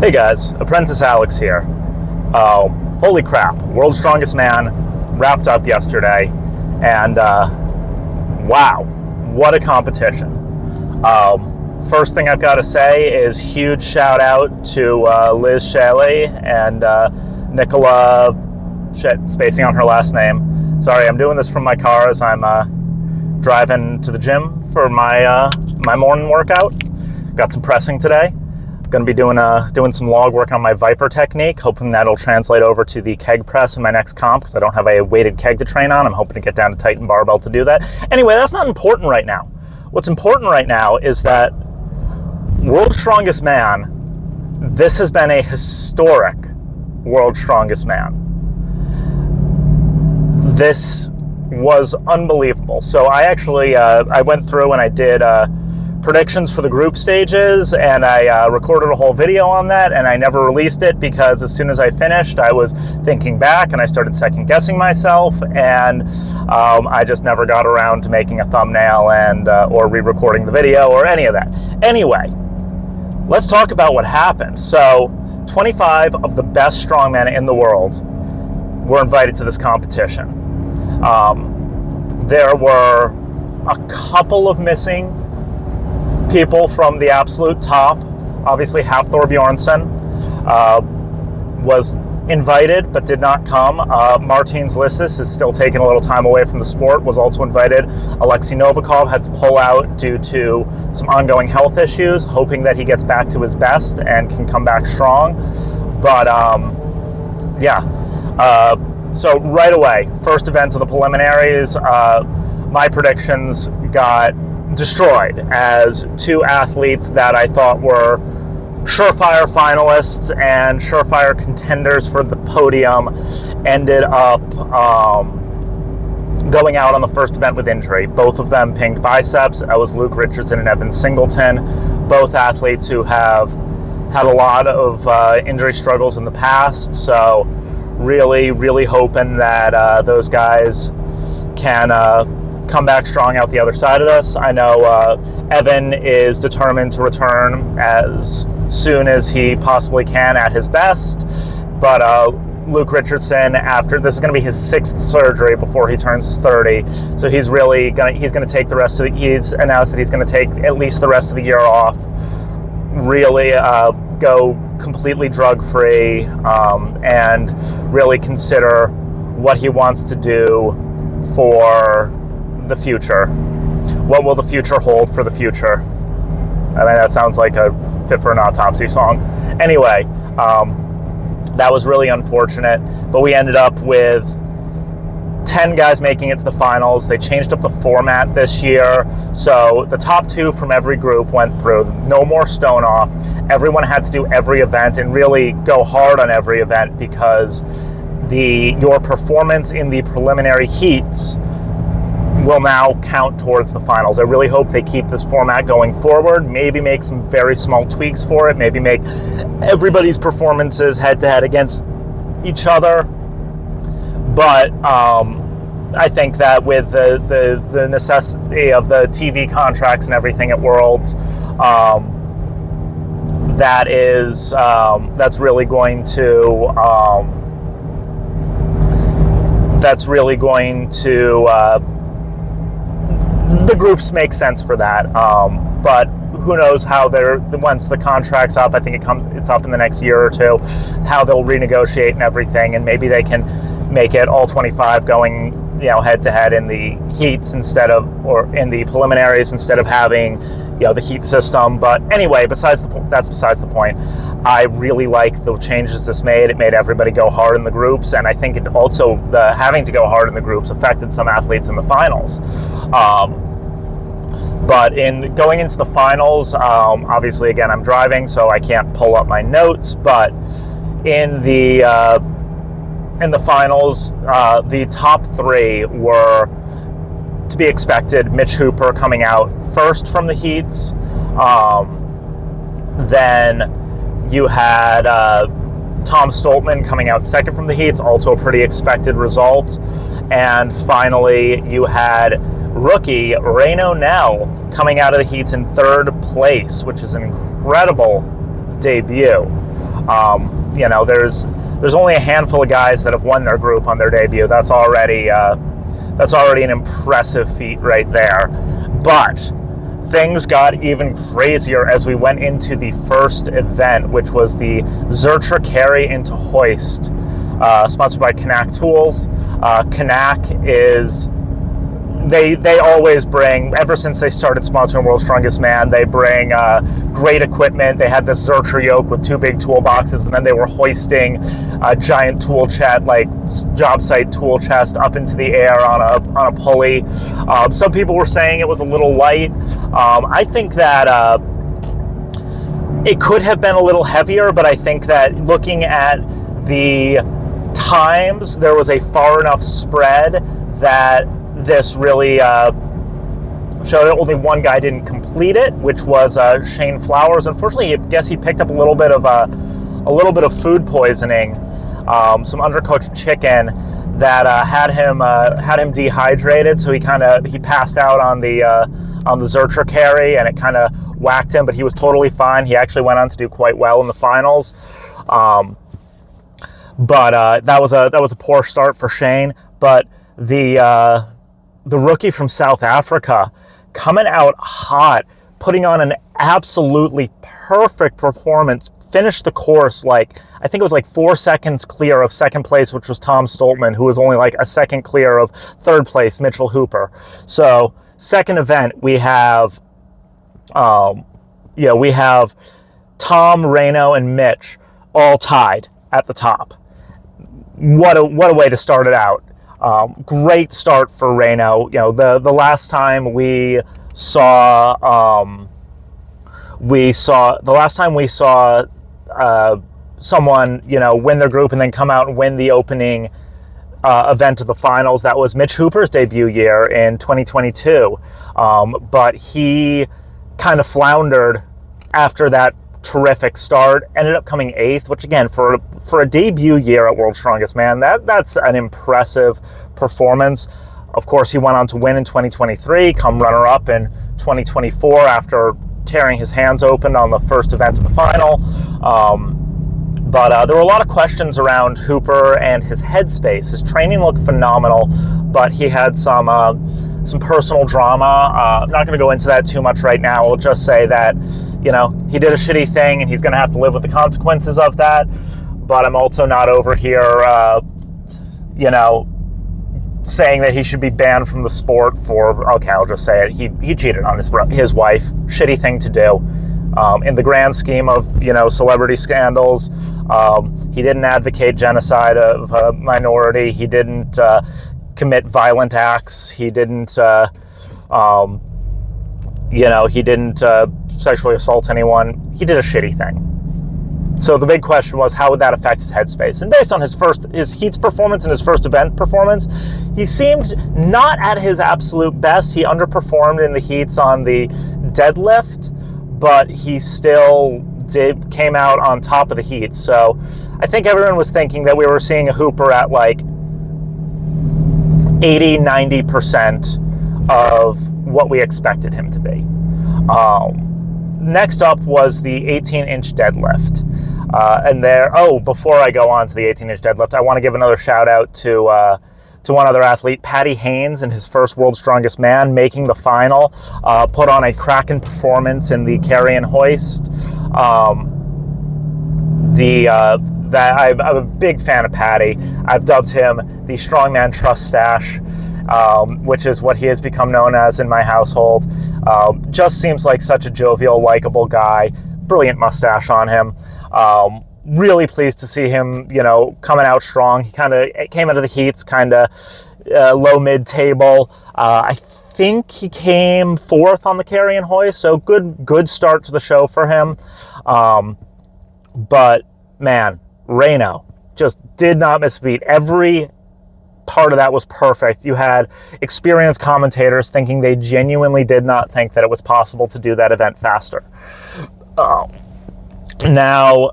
Hey guys, Apprentice Alex here. Holy crap, World's Strongest Man wrapped up yesterday, and wow, what a competition. First thing I've got to say is huge shout out to Liz Shaley and Nicola, spacing on her last name. Sorry, I'm doing this from my car as I'm driving to the gym for my morning workout. Got some pressing today. Going to be doing some log work on my Viper technique, hoping that'll translate over to the keg press in my next comp because I don't have a weighted keg to train on. I'm hoping to get down to Titan barbell to do that. Anyway, that's not important right now. What's important right now is that World's Strongest Man, this has been a historic World's Strongest Man. This was unbelievable. So I actually, I went through and I did predictions for the group stages, and I recorded a whole video on that, and I never released it because as soon as I finished, I was thinking back and I started second guessing myself, and I just never got around to making a thumbnail and or re-recording the video or any of that. Anyway, let's talk about what happened. So 25 of the best strongmen in the world were invited to this competition. There were a couple of missing people from the absolute top. Obviously, Hafthor Bjornsson was invited but did not come. Martins Lissis is still taking a little time away from the sport, was also invited. Alexei Novikov had to pull out due to some ongoing health issues, hoping that he gets back to his best and can come back strong. But so right away, first event of the preliminaries, my predictions got destroyed as two athletes that I thought were surefire finalists and surefire contenders for the podium ended up going out on the first event with injury. Both of them pinged biceps. That was Luke Richardson and Evan Singleton, both athletes who have had a lot of injury struggles in the past. So really hoping that those guys can come back strong out the other side of this. I know Evan is determined to return as soon as he possibly can at his best, but Luke Richardson, after this is going to be his 6th surgery before he turns 30, so he's going to take the rest of the, he's announced that he's going to take at least the rest of the year off, really go completely drug-free, and really consider what he wants to do for the future. What will the future hold for the future? I mean, that sounds like a Fit for an Autopsy song. Anyway, that was really unfortunate, but we ended up with 10 guys making it to the finals. They changed up the format this year, so the top 2 from every group went through. No more stone off. Everyone had to do every event and really go hard on every event because your performance in the preliminary heats will now count towards the finals. I really hope they keep this format going forward, maybe make some very small tweaks for it, maybe make everybody's performances head-to-head against each other. But I think that with the necessity of the TV contracts and everything at Worlds, that's really going to the groups make sense for that, but who knows how once the contract's up, I think it's up in the next year or two, how they'll renegotiate and everything, and maybe they can make it all 25 going, head to head in the heats or in the preliminaries instead of having, the heat system. But anyway, that's besides the point. I really like the changes this made. It made everybody go hard in the groups, and I think it also, the having to go hard in the groups affected some athletes in the finals. But in going into the finals, obviously, again, I'm driving, so I can't pull up my notes, but in the finals, the top 3 were to be expected. Mitch Hooper coming out first from the heats. Then you had Tom Stoltman coming out second from the heats, also a pretty expected result. And finally, you had rookie Reno Nell coming out of the heats in 3rd place, which is an incredible debut. There's only a handful of guys that have won their group on their debut. That's already an impressive feat right there. But things got even crazier as we went into the first event, which was the Zurcher Carry into Hoist, sponsored by Knack Tools. Knack is... They always bring, ever since they started sponsoring World's Strongest Man, they bring great equipment. They had this Zurcher yoke with 2 big toolboxes, and then they were hoisting a giant tool chest, like job site tool chest, up into the air on a pulley. Some people were saying it was a little light. I think that it could have been a little heavier, but I think that looking at the times, there was a far enough spread that this really showed that only one guy didn't complete it, which was Shane Flowers. Unfortunately, I guess he picked up a little bit of food poisoning, some undercooked chicken that had him dehydrated. So he passed out on the Zurcher Carry, and it kind of whacked him. But he was totally fine. He actually went on to do quite well in the finals. But that was a poor start for Shane. But the rookie from South Africa coming out hot, putting on an absolutely perfect performance, finished the course I think it was 4 seconds clear of second place, which was Tom Stoltman, who was only a second clear of third place, Mitchell Hooper. So second event, we have Tom, Reno, and Mitch all tied at the top. What a way to start it out. Great start for Reno. The last time we saw someone win their group and then come out and win the opening event of the finals, that was Mitch Hooper's debut year in 2022. But he kind of floundered after that terrific start, ended up coming 8th, which again, for a debut year at World's Strongest Man, that's an impressive performance. Of course, he went on to win in 2023, come runner-up in 2024 after tearing his hands open on the first event of the final. But there were a lot of questions around Hooper and his headspace. His training looked phenomenal, but he had some personal drama. I'm not going to go into that too much right now. I'll just say that, he did a shitty thing and he's going to have to live with the consequences of that. But I'm also not over here, saying that he should be banned from the sport I'll just say it. He cheated on his wife. Shitty thing to do. In the grand scheme of, celebrity scandals, he didn't advocate genocide of a minority. He didn't commit violent acts. He didn't, sexually assault anyone. He did a shitty thing. So the big question was, how would that affect his headspace? And based on his heats performance and his first event performance, he seemed not at his absolute best. He underperformed in the heats on the deadlift, but he still came out on top of the heats. So I think everyone was thinking that we were seeing a Hooper at 80-90% of what we expected him to be. Next up was the 18-inch deadlift. Before I go on to the 18-inch deadlift, I want to give another shout out to one other athlete, Patty Haynes, in his first World's Strongest Man, making the final, put on a cracking performance in the carry and hoist. I'm a big fan of Patty. I've dubbed him the Strongman Trust Stash, which is what he has become known as in my household. Just seems like such a jovial, likable guy. Brilliant mustache on him. Really pleased to see him, coming out strong. He kind of came out of the heats, low mid table. I think he came 4th on the carry and hoist, so good start to the show for him. But man, Reno just did not miss a beat. Every part of that was perfect. You had experienced commentators thinking they genuinely did not think that it was possible to do that event faster. Now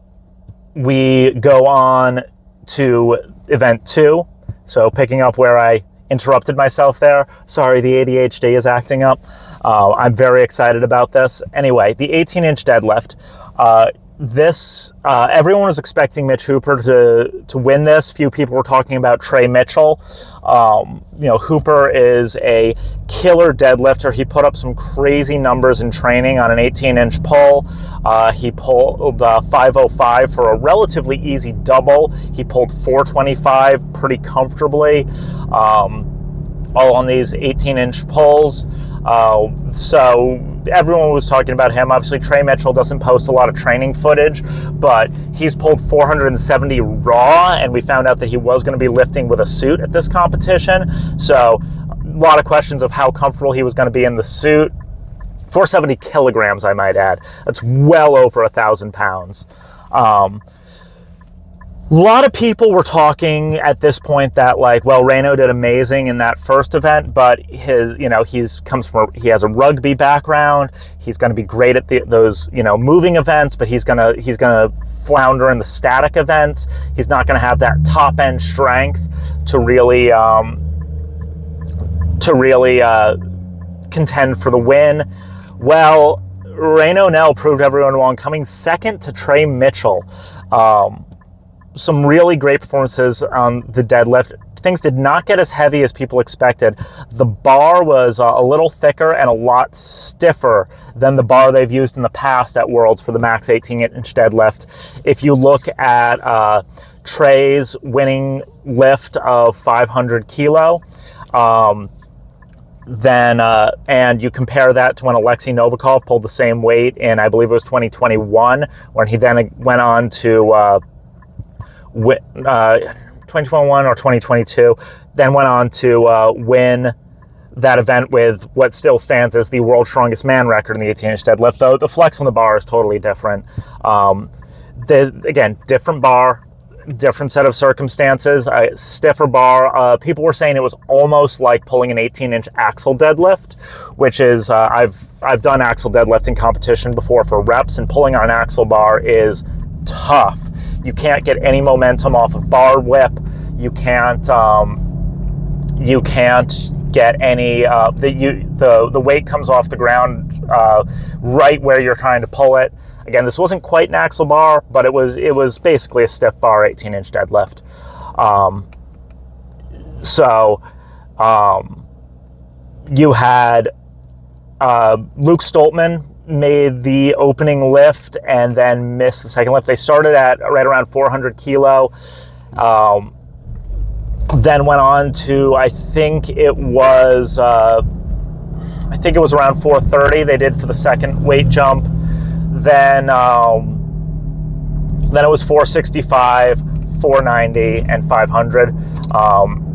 we go on to event 2. So picking up where I interrupted myself there. Sorry, the ADHD is acting up. I'm very excited about this. Anyway, the 18-inch deadlift. everyone was expecting Mitch Hooper to win this. Few people were talking about Trey Mitchell. Hooper is a killer deadlifter. He put up some crazy numbers in training on an 18-inch pull. He pulled 505 for a relatively easy double. He pulled 425 pretty comfortably, all on these 18-inch pulls. So everyone was talking about him. Obviously, Trey Mitchell doesn't post a lot of training footage, but he's pulled 470 raw, and we found out that he was going to be lifting with a suit at this competition. So a lot of questions of how comfortable he was going to be in the suit. 470 kilograms, I might add. That's well over 1,000 pounds. A lot of people were talking at this point that, like, well, Reno did amazing in that first event, but he has a rugby background. He's going to be great at those moving events, but he's gonna flounder in the static events. He's not going to have that top end strength to really contend for the win. Well, Reno Nell proved everyone wrong, coming second to Trey Mitchell. Some really great performances on the deadlift. Things did not get as heavy as people expected. The bar was a little thicker and a lot stiffer than the bar they've used in the past at Worlds for the max 18-inch deadlift. If you look at Trey's winning lift of 500 kilo, and you compare that to when Alexei Novikov pulled the same weight in, I believe it was 2021, when he then went on to 2021 or 2022, then went on to win that event with what still stands as the world's strongest man record in the 18-inch deadlift, though the flex on the bar is totally different. Again, different bar, different set of circumstances, a stiffer bar. People were saying it was almost like pulling an 18-inch axle deadlift, which is, I've done axle deadlifting competition before for reps, and pulling on an axle bar is tough. You can't get any momentum off of bar whip. You can't get any. The weight comes off the ground right where you're trying to pull it. Again, this wasn't quite an axle bar, but it was basically a stiff bar 18-inch deadlift. You had Luke Stoltman made the opening lift and then missed the second lift. They started at right around 400 kilo, then went on to, I think it was around 430 they did for the second weight jump. Then it was 465, 490, and 500.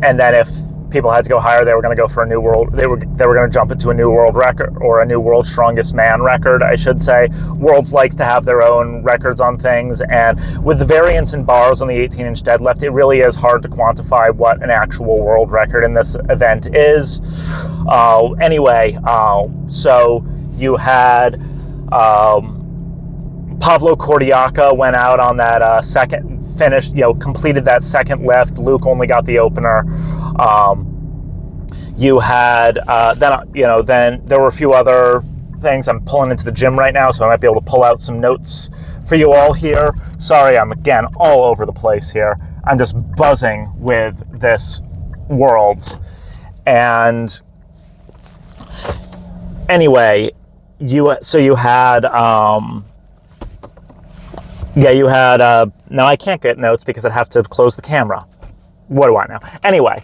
And then if people had to go higher, they were going to go for a new world. They were going to jump into a new world record, or a new world strongest man record, I should say. Worlds likes to have their own records on things, and with the variance in bars on the 18-inch deadlift, it really is hard to quantify what an actual world record in this event is. So you had Pavlo Kordiaka went out on that second finish, completed that second lift. Luke only got the opener. You had then there were a few other things. I'm pulling into the gym right now, so I might be able to pull out some notes for you all here. Sorry, I'm again all over the place here. I'm just buzzing with this Worlds. And anyway, you had now I can't get notes because I'd have to close the camera. What do I know? Anyway,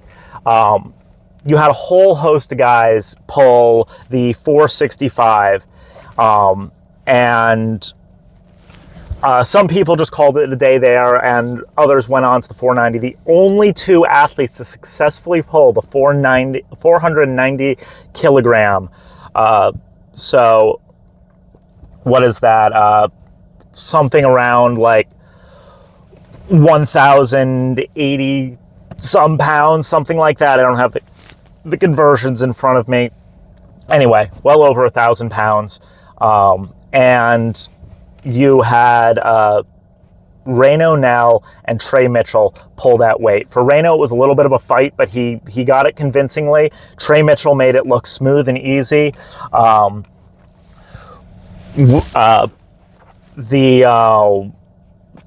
you had a whole host of guys pull the 465, and some people just called it a day there, and others went on to the 490. The only two athletes to successfully pull the 490 kilogram. So what is that? Something around like 1,080 some pounds, something like that. I don't have the conversions in front of me. Anyway, well over 1,000 pounds. And you had Reno Nell and Trey Mitchell pull that weight. For Reno, it was a little bit of a fight, but he got it convincingly. Trey Mitchell made it look smooth and easy.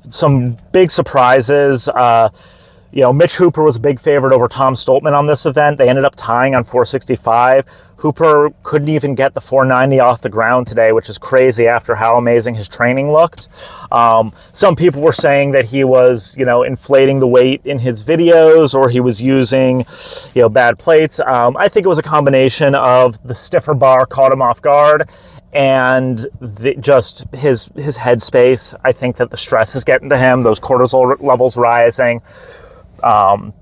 some big surprises. Mitch Hooper was a big favorite over Tom Stoltman on this event. They ended up tying on 465. Hooper couldn't even get the 490 off the ground today, which is crazy after how amazing his training looked. Some people were saying that he was, inflating the weight in his videos, or he was using, bad plates. I think it was a combination of the stiffer bar caught him off guard, and just his headspace. I think that the stress is getting to him, those cortisol levels rising. This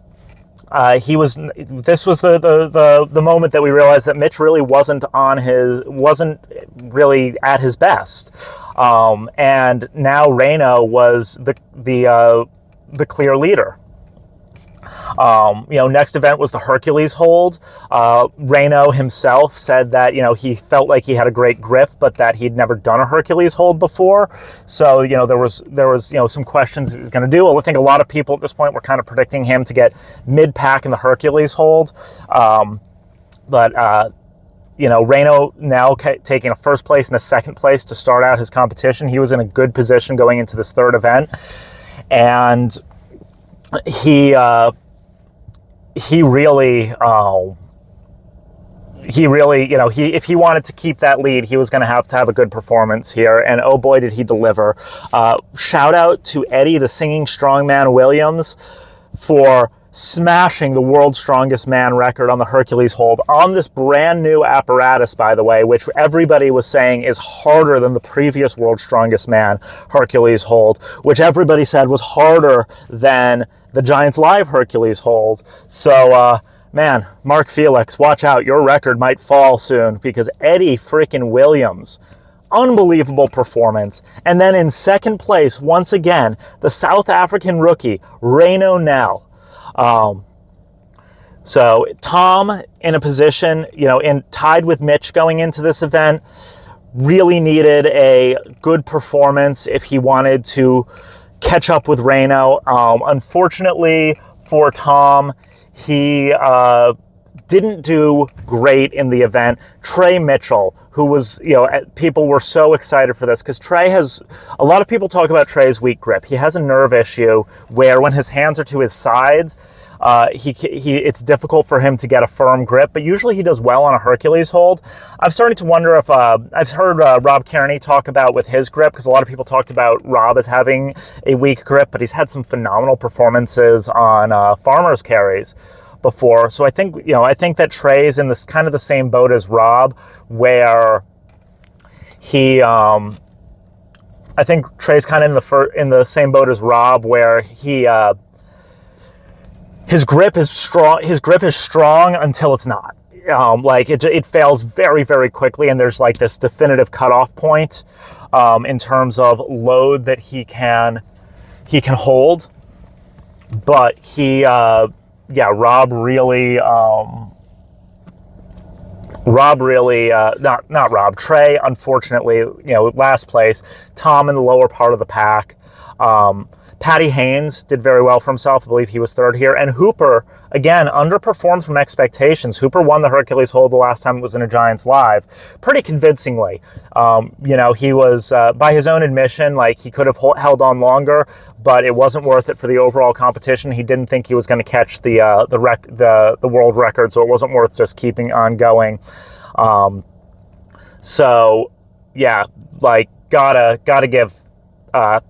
was the moment that we realized that Mitch really wasn't really at his best. And now Reno was the clear leader. Next event was the Hercules hold. Reno himself said that, he felt like he had a great grip, but that he'd never done a Hercules hold before. So, there was some questions he was going to do. I think a lot of people at this point were kind of predicting him to get mid-pack in the Hercules hold. But Reno now taking a first place and a second place to start out his competition. He was in a good position going into this third event. And he really, if he wanted to keep that lead, he was going to have a good performance here. And oh boy, did he deliver. Shout out to Eddie, the singing strongman Williams, for smashing the world's strongest man record on the Hercules hold on this brand new apparatus, by the way, which everybody was saying is harder than the previous world's strongest man Hercules hold, which everybody said was harder than the Giants Live Hercules hold. So, man, Mark Felix, watch out. Your record might fall soon, because Eddie freaking Williams, unbelievable performance. And then in second place, once again, the South African rookie, Reno Nell. So Tom in a position, tied with Mitch going into this event, really needed a good performance if he wanted to catch up with Reno. Unfortunately for Tom, he didn't do great in the event. Trey Mitchell, who was, people were so excited for this because a lot of people talk about Trey's weak grip. He has a nerve issue where when his hands are to his sides, it's difficult for him to get a firm grip, but usually he does well on a Hercules hold. I'm starting to wonder if, I've heard Rob Kearney talk about with his grip, because a lot of people talked about Rob as having a weak grip, but he's had some phenomenal performances on farmers carries before. So I think that Trey's in this kind of the same boat as Rob, where he, I think Trey's kind of in the same boat as Rob, where he, his grip is strong. His grip is strong until it's not. It fails very, very quickly, and there's like this definitive cutoff point in terms of load that he can hold. But Rob really, Trey, unfortunately, last place. Tom in the lower part of the pack. Patty Haynes did very well for himself. I believe he was third here. And Hooper, again, underperformed from expectations. Hooper won the Hercules hold the last time it was in a Giants Live pretty convincingly. He was, by his own admission, he could have held on longer, but it wasn't worth it for the overall competition. He didn't think he was going to catch the world record, so it wasn't worth just keeping on going. Gotta give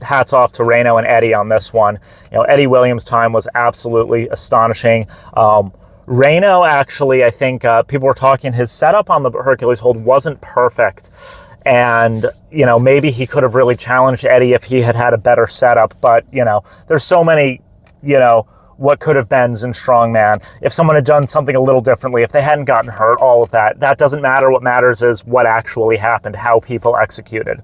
hats off to Reno and Eddie on this one. Eddie Williams' time was absolutely astonishing. Reno, actually, I think people were talking, his setup on the Hercules hold wasn't perfect. And, maybe he could have really challenged Eddie if he had a better setup. But, there's so many, what could have beens in strongman. If someone had done something a little differently, if they hadn't gotten hurt, all of that doesn't matter. What matters is what actually happened, how people executed.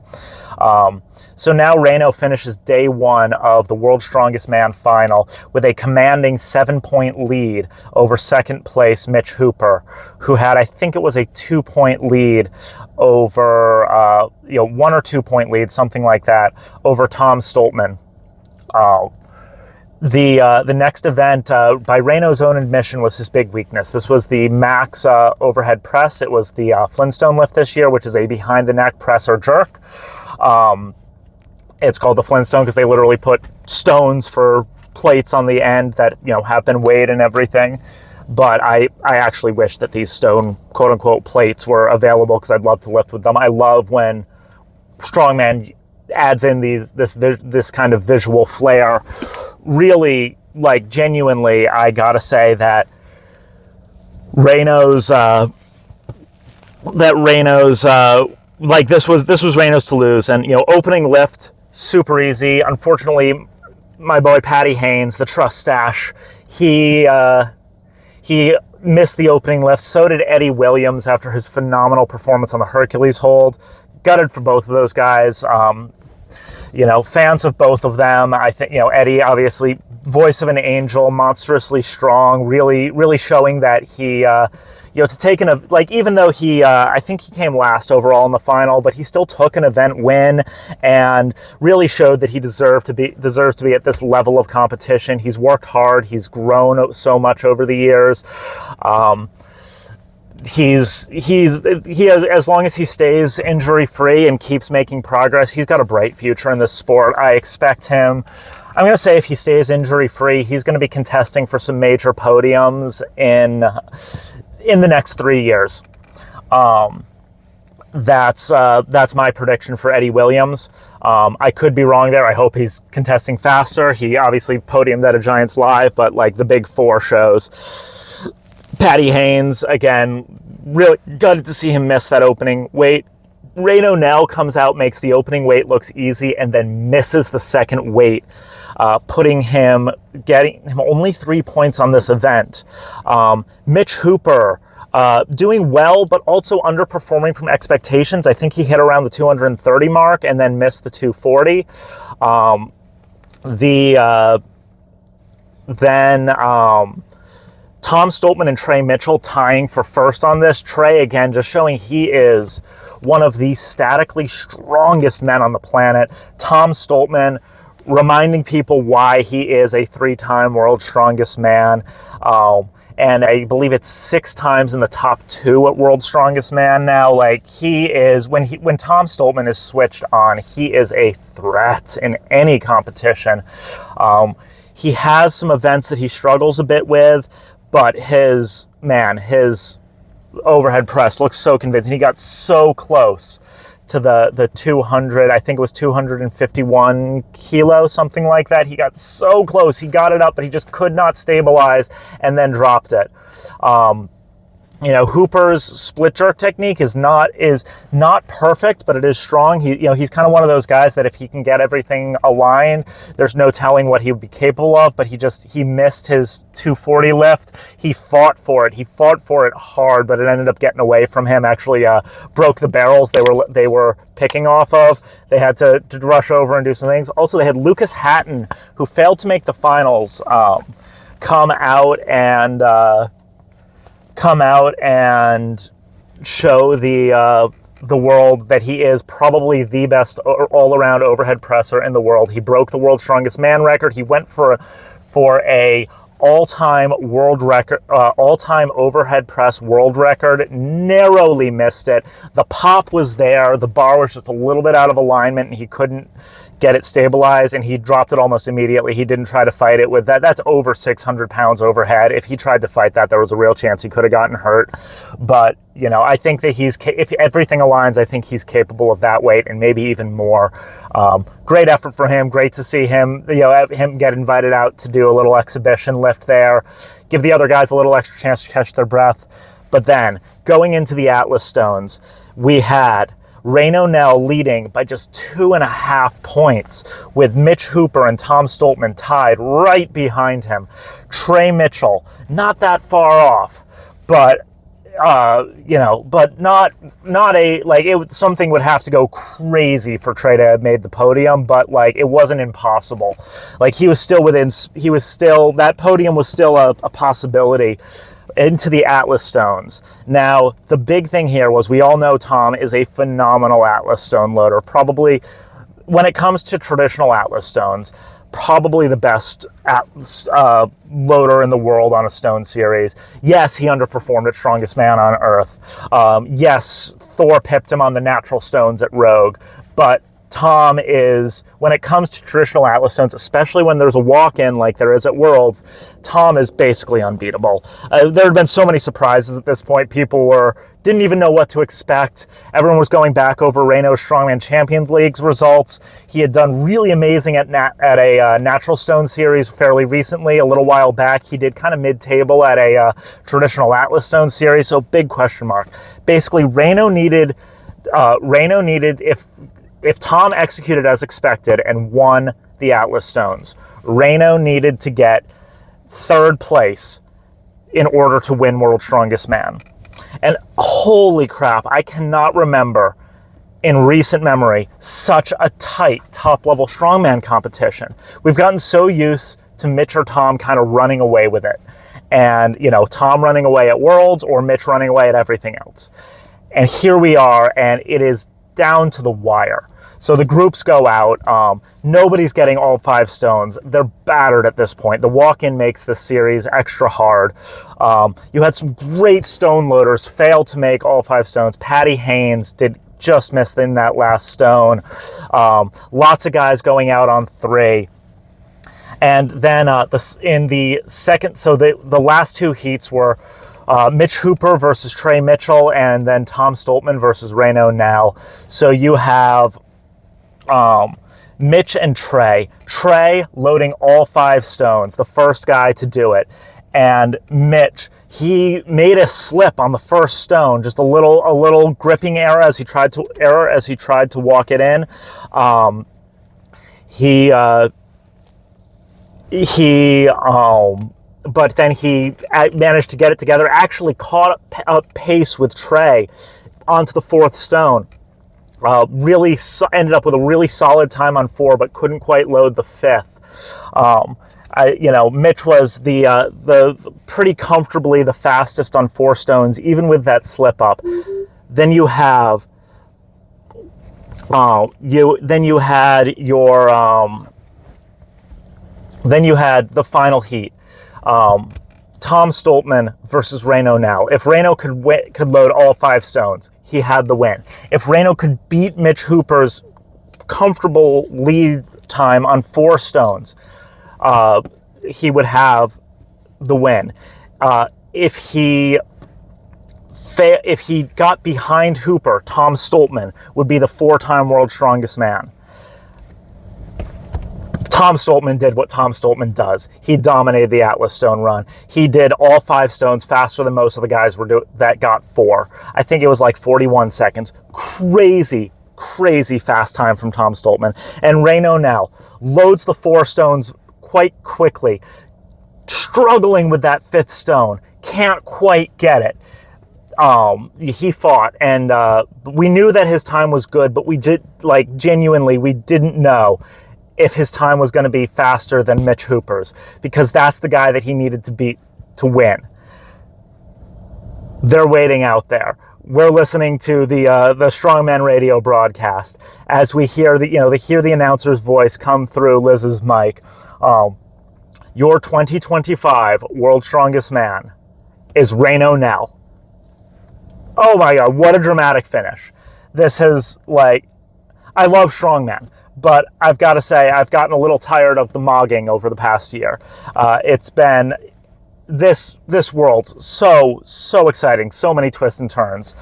So now Reno finishes day one of the World's Strongest Man final with a commanding 7-point lead over second place Mitch Hooper, who had, I think it was a 2-point lead over, 1 or 2 point lead, something like that, over Tom Stoltman. The next event, by Reno's own admission, was his big weakness. This was the max overhead press. It was the Flintstone lift this year, which is a behind the neck press or jerk. It's called the Flintstone because they literally put stones for plates on the end that, you know, have been weighed and everything. But I actually wish that these stone, quote unquote, plates were available because I'd love to lift with them. I love when strongman adds in this kind of visual flair. Really, like, genuinely, I gotta say that Reno's like, this was Reno's to lose. And, you know, opening lift, super easy. Unfortunately, my boy Patty Haynes, the trust stash, he missed the opening lift. So did Eddie Williams after his phenomenal performance on the Hercules hold. Gutted for both of those guys. You know, fans of both of them. I think, you know, Eddie, obviously, voice of an angel, monstrously strong, really showing that he, you know, to take even though he, I think he came last overall in the final, but he still took an event win and really showed that he deserves to be at this level of competition. He's worked hard. He's grown so much over the years. He has, as long as he stays injury free and keeps making progress, he's got a bright future in this sport. I expect him, I'm going to say, if he stays injury free, he's going to be contesting for some major podiums in the next 3 years. That's my prediction for Eddie Williams. I could be wrong there. I hope he's contesting faster. He obviously podiumed at a Giants Live, but like the big four shows. Patty Haynes, again, really gutted to see him miss that opening weight. Reno Nell comes out, makes the opening weight looks easy, and then misses the second weight, getting him only 3 points on this event. Mitch Hooper, doing well, but also underperforming from expectations. I think he hit around the 230 mark and then missed the 240. Tom Stoltman and Trey Mitchell tying for first on this. Trey, again, just showing he is one of the statically strongest men on the planet. Tom Stoltman reminding people why he is a 3-time world's strongest man. And I believe it's 6 times in the top 2 at World's Strongest Man now. Like, he is, when Tom Stoltman is switched on, he is a threat in any competition. He has some events that he struggles a bit with, but his overhead press looks so convincing. He got so close to the 200, I think it was 251 kilo, something like that. He got so close. He got it up, but he just could not stabilize and then dropped it. You know, Hooper's split jerk technique is not perfect, but it is strong. He's kind of one of those guys that if he can get everything aligned, there's no telling what he would be capable of, but he missed his 240 lift. He fought for it. He fought for it hard, but it ended up getting away from him. Actually, broke the barrels they were picking off of. They had to rush over and do some things. Also, they had Lucas Hatton, who failed to make the finals, come out and show the world that he is probably the best all-around overhead presser in the world. He broke the world's strongest man record. He went for a all-time world record, all-time overhead press world record. Narrowly missed it. The pop was there. The bar was just a little bit out of alignment, and he couldn't get it stabilized, and he dropped it almost immediately. He didn't try to fight it with that. That's over 600 pounds overhead. If he tried to fight that, there was a real chance he could have gotten hurt. But, you know, I think that if everything aligns, I think he's capable of that weight and maybe even more. Great effort for him. Great to see him, him get invited out to do a little exhibition lift there, give the other guys a little extra chance to catch their breath. But then going into the Atlas Stones, we had Reno Nell leading by just 2.5 points, with Mitch Hooper and Tom Stoltman tied right behind him. Trey Mitchell, not that far off, but but not something would have to go crazy for Trey to have made the podium, but like it wasn't impossible. Like that podium was still a possibility into the Atlas Stones. Now, the big thing here was we all know Tom is a phenomenal Atlas Stone loader. Probably, when it comes to traditional Atlas Stones, probably the best loader in the world on a Stone series. Yes, he underperformed at Strongest Man on Earth. Yes, Thor pipped him on the natural stones at Rogue, but Tom is, when it comes to traditional Atlas stones, especially when there's a walk-in like there is at Worlds, Tom is basically unbeatable. There had been so many surprises at this point. People didn't even know what to expect. Everyone was going back over Reno's Strongman Champions League's results. He had done really amazing at a Natural Stone series fairly recently. A little while back, he did kind of mid-table at a traditional Atlas Stone series, so big question mark. Basically, Reno needed, if Tom executed as expected and won the Atlas Stones, Reno needed to get third place in order to win World's Strongest Man. And holy crap, I cannot remember in recent memory such a tight top-level strongman competition. We've gotten so used to Mitch or Tom kind of running away with it. And, Tom running away at Worlds or Mitch running away at everything else. And here we are, and it is down to the wire. So the groups go out. Nobody's getting all 5 stones. They're battered at this point. The walk-in makes this series extra hard. You had some great stone loaders fail to make all 5 stones. Patty Haynes did just miss in that last stone. Lots of guys going out on 3. And then in the second, so the last 2 heats were Mitch Hooper versus Trey Mitchell, and then Tom Stoltman versus Reno Nell. So you have Mitch and Trey. Trey loading all 5 stones, the first guy to do it. And Mitch, he made a slip on the first stone, just a little gripping error as he tried to walk it in. But then he managed to get it together, actually caught up pace with Trey onto the 4th stone. Really ended up with a really solid time on 4, but couldn't quite load the 5th. Mitch was the pretty comfortably the fastest on 4 stones, even with that slip up. Then you have Then you had the final heat. Tom Stoltman versus Reno Nell. If Reno could load all 5 stones, he had the win. If Reno could beat Mitch Hooper's comfortable lead time on 4 stones, he would have the win. If he got behind Hooper, Tom Stoltman would be the 4-time World's Strongest Man. Tom Stoltman did what Tom Stoltman does. He dominated the Atlas Stone run. He did all 5 stones faster than most of the guys that got 4. I think it was like 41 seconds. Crazy fast time from Tom Stoltman. And Reno Nell loads the 4 stones quite quickly, struggling with that 5th stone. Can't quite get it. He fought, and we knew that his time was good, but we genuinely didn't know if his time was going to be faster than Mitch Hooper's, because that's the guy that he needed to beat to win. They're waiting out there. We're listening to the Strongman radio broadcast as we hear the announcer's voice come through Liz's mic. Your 2025 World's Strongest Man is Reno Nell. Oh my God, what a dramatic finish. This has, I love Strongman, but I've got to say, I've gotten a little tired of the mogging over the past year. It's been this world so exciting, so many twists and turns.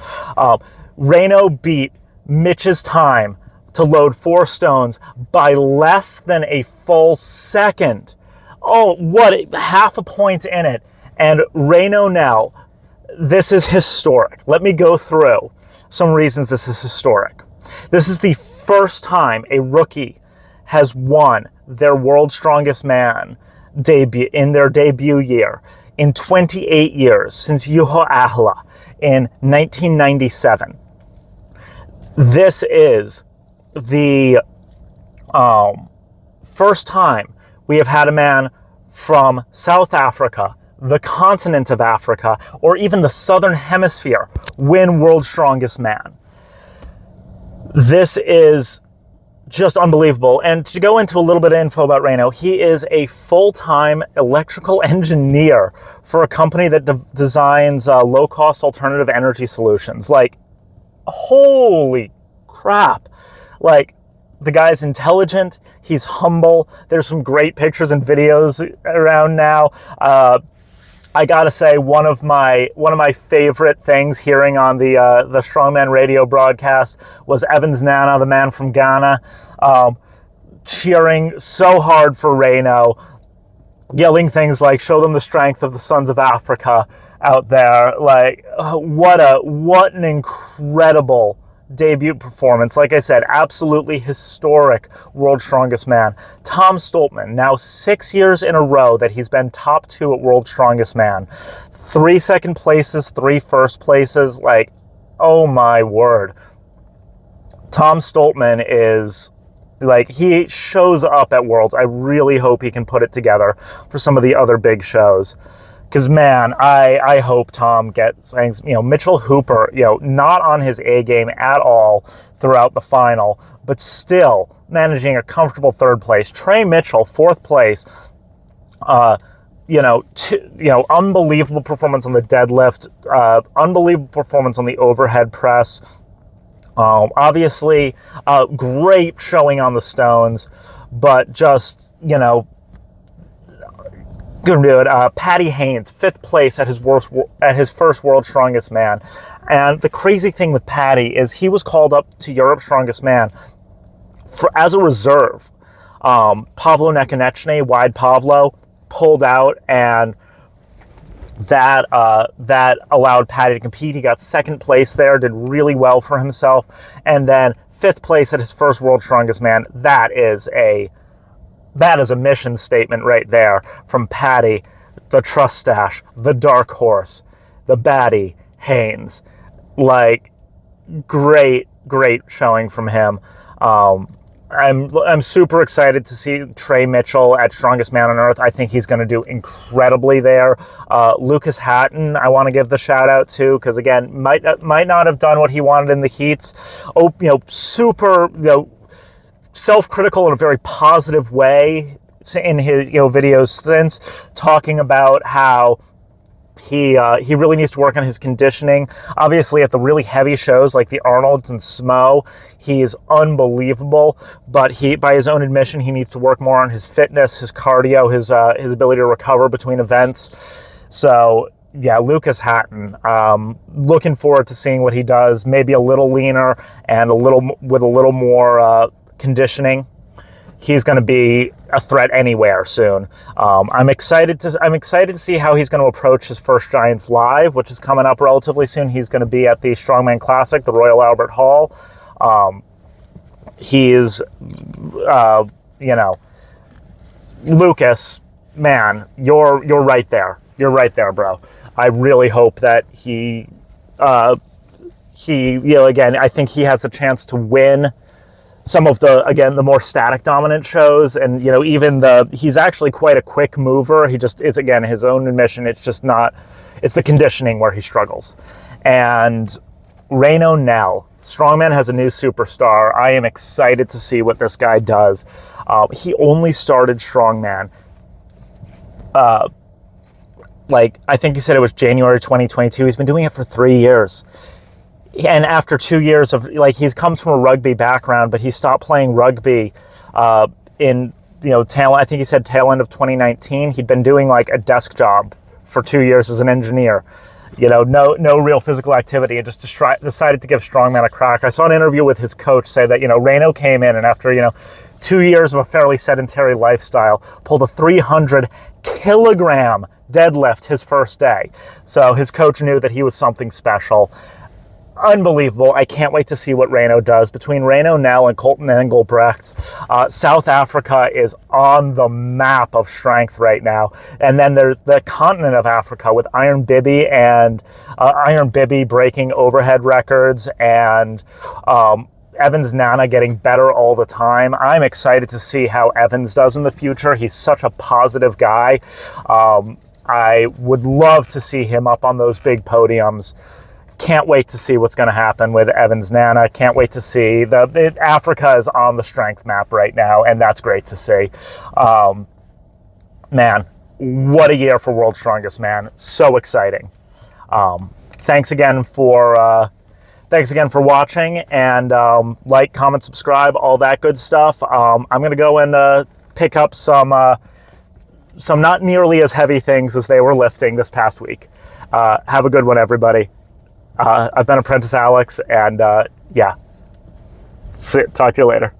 Reno beat Mitch's time to load 4 stones by less than a full second. Oh, half a point in it. And Reno Nell, this is historic. Let me go through some reasons this is historic. This is the first time a rookie has won their World's Strongest Man debut in their debut year in 28 years, since Juho Ahola in 1997. This is the first time we have had a man from South Africa, the continent of Africa, or even the Southern Hemisphere win World's Strongest Man. This is just unbelievable. And to go into a little bit of info about Reno, he is a full-time electrical engineer for a company that designs low-cost alternative energy solutions. Holy crap. the guy's intelligent. He's humble. There's some great pictures and videos around now. I gotta say, one of my favorite things hearing on the Strongman radio broadcast was Evans Nana, the man from Ghana, cheering so hard for Reno, yelling things like "Show them the strength of the sons of Africa" out there. Like, what an incredible debut performance. Like I said, absolutely historic World's Strongest Man. Tom Stoltman, now 6 years in a row that he's been top 2 at World's Strongest Man. 3 second places, 3 first places. Like, oh my word. Tom Stoltman is, like, he shows up at Worlds. I really hope he can put it together for some of the other big shows. Because, man, I hope Tom gets things. Mitchell Hooper, not on his A game at all throughout the final, but still managing a comfortable 3rd place. Trey Mitchell, 4th place. Unbelievable performance on the deadlift. Unbelievable performance on the overhead press. Obviously, great showing on the stones, but just, couldn't do it. Patty Haynes, 5th place at his first World's Strongest Man. And the crazy thing with Patty is he was called up to Europe's Strongest Man as a reserve. Pavlo Nekonechny, Wide Pavlo, pulled out, and that allowed Patty to compete. He got 2nd place there, did really well for himself. And then 5th place at his first World's Strongest Man. That is a mission statement right there from Patty, the Trust Stash, the Dark Horse, the Baddie, Haynes. Like, great showing from him. I'm super excited to see Trey Mitchell at Strongest Man on Earth. I think he's going to do incredibly there. Lucas Hatton, I want to give the shout out to, because again, might not have done what he wanted in the heats. Super, self-critical in a very positive way in his videos since, talking about how he really needs to work on his conditioning. Obviously, at the really heavy shows like the Arnolds and Smo, he is unbelievable. But by his own admission, he needs to work more on his fitness, his cardio, his ability to recover between events. So yeah, Lucas Hatton. Looking forward to seeing what he does. Maybe a little leaner and with a little more conditioning. He's going to be a threat anywhere soon. I'm excited to see how he's going to approach his first Giants Live, which is coming up relatively soon. He's going to be at the Strongman Classic, the Royal Albert Hall. Lucas, man, you're right there. You're right there, bro. I really hope that he again, I think he has a chance to win some of the more static dominant shows, and he's actually quite a quick mover. He just is, again, his own admission. It's the conditioning where he struggles. And Reno Nell, Strongman has a new superstar. I am excited to see what this guy does. He only started Strongman, I think he said it was January 2022. He's been doing it for 3 years. And after 2 years of, he comes from a rugby background, but he stopped playing rugby in, I think he said tail end of 2019. He'd been doing a desk job for 2 years as an engineer. No real physical activity, and just decided to give Strongman a crack. I saw an interview with his coach say that, Reno came in and after, 2 years of a fairly sedentary lifestyle, pulled a 300 kilogram deadlift his first day. So his coach knew that he was something special. Unbelievable. I can't wait to see what Reno does. Between Reno Nell and Colton Engelbrecht, South Africa is on the map of strength right now. And then there's the continent of Africa with Iron Bibi breaking overhead records, and Evans Nana getting better all the time. I'm excited to see how Evans does in the future. He's such a positive guy. I would love to see him up on those big podiums. Can't wait to see what's going to happen with Evans Nana. Can't wait to see Africa is on the strength map right now, and that's great to see. Man, what a year for World's Strongest Man. So exciting. Thanks again for Thanks again for watching, and like, comment, subscribe, all that good stuff. I'm going to go and pick up some not nearly as heavy things as they were lifting this past week. Have a good one, everybody. I've been Apprentice Alex, and yeah, talk to you later.